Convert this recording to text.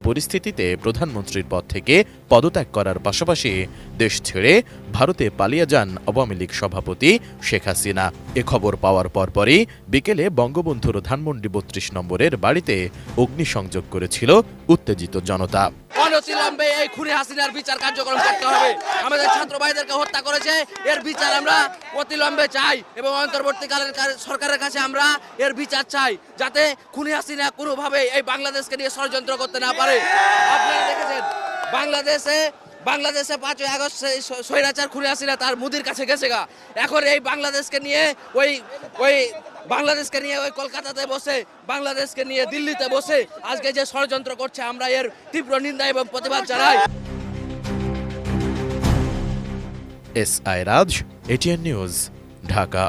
পরিস্থিতিতে প্রধানমন্ত্রীর পদ থেকে পদত্যাগ করার পাশাপাশি দেশ ছেড়ে ভারতে পালিয়ে যান আওয়ামী লীগ সভাপতি শেখ হাসিনা। এ খবর পাওয়ার পরপরই বিকেলে বঙ্গবন্ধুর ধানমন্ডি ৩২ নম্বরের বাড়িতে অগ্নিসংযোগ করেছিল উত্তেজিত জনতা। অনতিবিলম্বে এই খুনি হাসিনার বিচার কার্যক্রম করতে হবে। আমাদের ছাত্র ভাইদেরকে হত্যা করেছে, এর বিচার আমরা অতিবিলম্বে চাই এবং অন্তর্বর্তীকালীন সরকারের কাছে আমরা এর বিচার চাই, যাতে খুনি হাসিনা কোনোভাবে এই বাংলাদেশকে নিয়ে ষড়যন্ত্র করতে না পারে। আপনারা দেখেছেন বাংলাদেশে ৫ই আগস্ট স্বৈরাচার খুনি হাসিনা তার মুদির কাছে গেছে গা। এখন এই বাংলাদেশকে নিয়ে ওই কলকাতাতে বসে, বাংলাদেশকে নিয়ে দিল্লিতে বসে আজকে যে ষড়যন্ত্র করছে, আমরা এর তীব্র নিন্দা এবং প্রতিবাদ জানাই। S I Raj, ATN news, Dhaka.